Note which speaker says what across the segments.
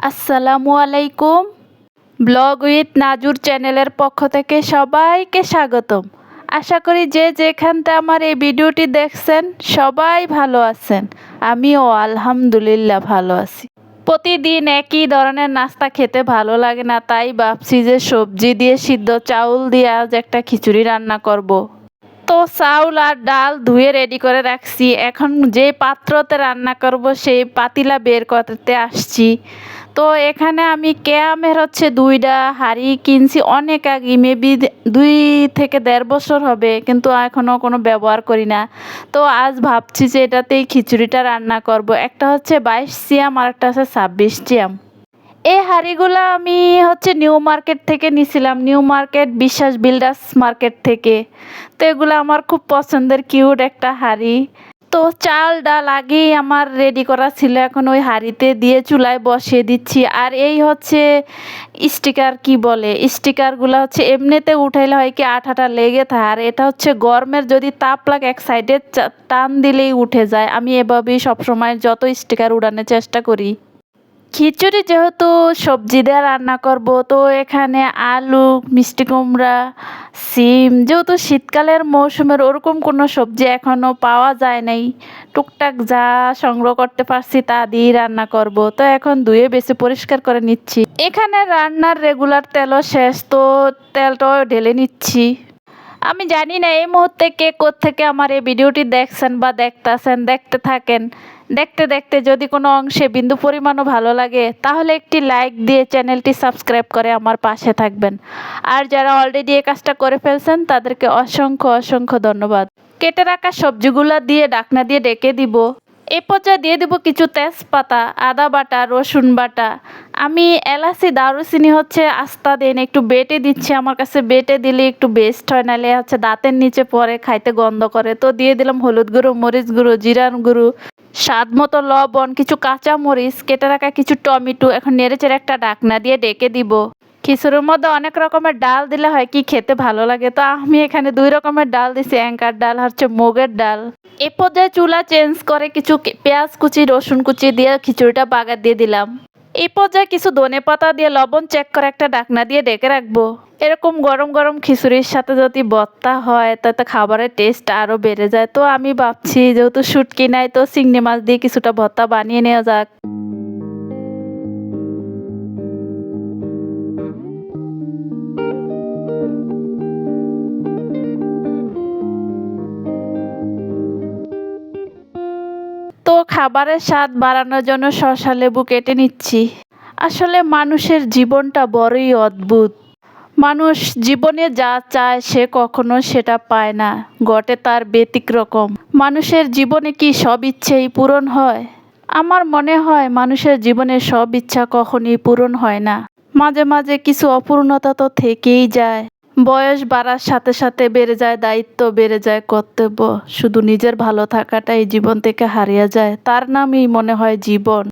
Speaker 1: আসসালামু আলাইকুম। Blog with নাজুর চ্যানেলের পক্ষ থেকে সবাইকে স্বাগতম। আশা করি যে যেখানতে আমার এই ভিডিওটি দেখছেন সবাই ভালো আছেন। আমিও আলহামদুলিল্লাহ ভালো আছি। প্রতিদিন একই ধরনের নাস্তা খেতে ভালো লাগে না, তাই ভাবছি যে সবজি দিয়ে সিদ্ধ চাউল দিয়ে আজ একটা খিচুড়ি রান্না করব। তো চাউল আর ডাল ধুয়ে রেডি করে রাখছি, এখন যে পাত্রতে রান্না করব সেই পাতিলা বের করতে আসছি। তো এখানে আমি ক্যামের দুইটা হাঁড়ি কিনছি অনেক আগে, মেবি 2 থেকে 1.5 বছর হবে, কিন্তু এখনও কোনো ব্যবহার করি না। তো আজ ভাবছি যে এটাতেই খিচুড়িটা রান্না করব। একটা 22 সিয়াম আর একটা 26 সিয়াম। এই হাঁড়িগুলো আমি নিউ মার্কেট থেকে নিছিলাম, নিউ মার্কেট বিশ্বাস বিল্ডার্স মার্কেট থেকে। তো এগুলো আমার খুব পছন্দের, কিউট একটা হাঁড়ি। তো চাল ডাল আগেই আমার রেডি করা ছিল, এখন ওই হাঁড়িতে দিয়ে চুলায় বসিয়ে দিচ্ছি। আর এই স্টিকার কি বলে, স্টিকারগুলো এমনিতে উঠাইলে হয় কি আঠাটা লেগে থাকে, আর এটা গরমের যদি তাপ লাগে এক সাইডে টান দিলেই উঠে যায়। আমি এভাবেই সবসময় যত স্টিকার উড়ানোর চেষ্টা করি। খিচুড়ি যেহেতু সবজি দিয়ে রান্না করব, তো এখানে আলু, মিষ্টি কুমড়া, সিম, যেহেতু শীতকালের মৌসুমের ওরকম কোনো সবজি এখনও পাওয়া যায় নাই, টুকটাক যা সংগ্রহ করতে পারছি তা দিয়েই রান্না করব। তো এখন ধুয়ে বেশি পরিষ্কার করে নিচ্ছি। এখানে রান্নার রেগুলার তেলও শেষ, তো তেলটাও ঢেলে নিচ্ছি। আমি জানি না এই মুহূর্তে কে কোত্থেকে আমার এই ভিডিওটি দেখছেন বা দেখতেছেন, দেখতে থাকেন। দেখতে দেখতে যদি কোনো অংশে বিন্দু পরিমাণও ভালো লাগে তাহলে একটি লাইক দিয়ে চ্যানেলটি সাবস্ক্রাইব করে আমার পাশে থাকবেন। আর যারা অলরেডি এই কাজটা করে ফেলছেন তাদেরকে অসংখ্য অসংখ্য ধন্যবাদ। কেটে রাখা সবজিগুলো দিয়ে ঢাকনা দিয়ে ডেকে দিব। এই পর্যায়ে দিয়ে দিব কিছু তেজপাতা, আদা বাটা, রসুন বাটা। আমি এলাচি দারুচিনি আস্তা দেন একটু বেটে দিচ্ছি, আমার কাছে বেটে দিলে একটু বেস্ট হয়, নাহলে দাঁতের নিচে পরে খাইতে গন্ধ করে। তো দিয়ে দিলাম হলুদ গুঁড়ো, মরিচ গুঁড়ো, জিরার গুঁড়ো, স্বাদ মতো লবণ, কিছু কাঁচা মরিচ, কেটে রাখা কিছু টমেটো। এখন নেড়েচেড়ে একটা ঢাকনা দিয়ে ডেকে দিব। খিচুড়ির মধ্যে অনেক রকমের ডাল দিলে হয় কি খেতে ভালো লাগে, তো আমি এখানে 2 রকমের ডাল দিছি, অ্যাঙ্কার ডাল মুগের ডাল। এ পর্যায়ে চুলা চেঞ্জ করে কিছু পেঁয়াজ কুচি, রসুন কুচি দিয়ে খিচুড়িটা বাগার দিয়ে দিলাম। এই পর্যায়ে কিছু ধনেপাতা দিয়ে লবণ চেক করে একটা ঢাকনা দিয়ে ডেকে রাখবো। এরকম গরম গরম খিচুড়ির সাথে যদি ভর্তা হয় তাতে খাবারের টেস্ট আরও বেড়ে যায়। তো আমি ভাবছি যেহেতু শুটকি নাই, তো চিংড়ি মাছ দিয়ে কিছুটা ভর্তা বানিয়ে নেওয়া যাক। তো খাবারের স্বাদ বাড়ানোর জন্য শসা লেবু কেটে নিচ্ছি। আসলে মানুষের জীবনটা বড়ই অদ্ভুত। মানুষ জীবনে যা চায় সে কখনো সেটা পায় না, ঘটে তার ব্যতিক্রম। মানুষের জীবনে কি সব ইচ্ছেই পূরণ হয়? আমার মনে হয় মানুষের জীবনে সব ইচ্ছা কখনই পূরণ হয় না। মাঝে মাঝে কিছু অপূর্ণতা তো থেকেই যায়। বয়স বাড়ার সাথে সাথে বেড়ে যায় দায়িত্ব, বেড়ে যায় কর্তব্য। শুধু নিজের ভালো থাকাটাই জীবন থেকে হারিয়ে যায়, তার নামই মনে হয় জীবন।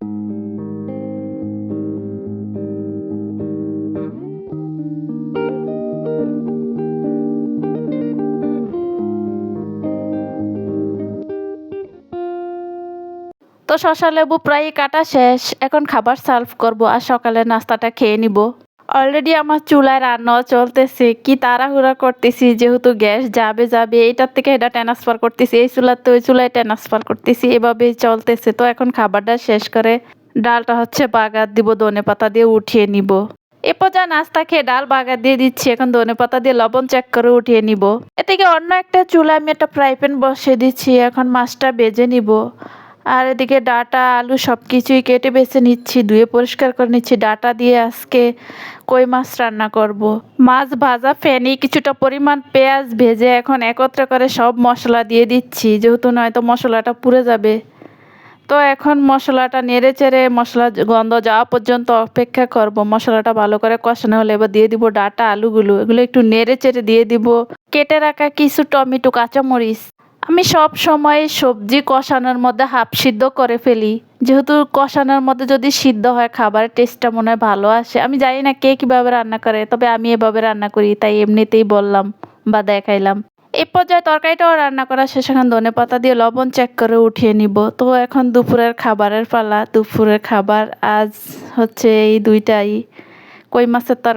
Speaker 1: তো শসা লেবু প্রায় কাটা শেষ, এখন খাবার সার্ভ করব আর সকালের নাস্তাটা খেয়ে নিব। অলরেডি আমার চুলায় রান্নাও চলতেছে, কি তাড়াহুড়া করতেছি, যেহেতু গ্যাস যাবে যাবে এটার থেকে এটা ট্রান্সফার করতেছি, এই চুলাতে ওই চুলায় ট্রান্সফার করতেছি, এভাবেই চলতেছে। তো এখন খাবারটা শেষ করে ডালটা বাগার দিব, ধনেপাতা দিয়ে উঠিয়ে নিব। এ পর্যায়ে নাস্তা খেয়ে ডাল বাগার দিয়ে দিচ্ছি, এখন ধনেপাতা দিয়ে লবণ চেক করে উঠিয়ে নিব। এদিকে অন্য একটা চুলায় আমি একটা ফ্রাই প্যান বসিয়ে দিচ্ছি, এখন মাছটা ভেজে নিব। আর এদিকে ডাঁটা আলু সব কিছুই কেটে বেছে নিচ্ছি, ধুয়ে পরিষ্কার করে নিচ্ছি। ডাঁটা দিয়ে আজকে কই মাছ রান্না করব। মাছ ভাজা ফেনি কিছুটা পরিমাণ পেঁয়াজ ভেজে এখন একত্রে করে সব মশলা দিয়ে দিচ্ছি, যেহেতু নয়তো মশলাটা পুড়ে যাবে। তো এখন মশলাটা নেড়ে চেড়ে মশলা গন্ধ যাওয়া পর্যন্ত অপেক্ষা করব। মশলাটা ভালো করে কষানো হলে এবার দিয়ে দিব ডাঁটা আলুগুলো, এগুলো একটু নেড়ে চেড়ে দিয়ে দিব কেটে রাখা কিছু টমেটো, কাঁচামরিচ। আমি সব সময় সবজি কষানোর মধ্যে হাফ সিদ্ধ করে ফেলি, যেহেতু কষানোর মধ্যে যদি সিদ্ধ হয় খাবারের টেস্টটা মনে হয় ভালো আসে। আমি জানি না কে কীভাবে রান্না করে, তবে আমি এভাবে রান্না করি, তাই এমনিতেই বললাম বা দেখাইলাম। এই পর্যায়ে তরকারিটাও রান্না করা শেষ। এখন ধনেপাতা দিয়ে লবণ চেক করে উঠিয়ে নিব। তো এখন দুপুরের খাবারের পালা। দুপুরের খাবার আজ হচ্ছে এই দুইটাই, কই মাছের তরকারি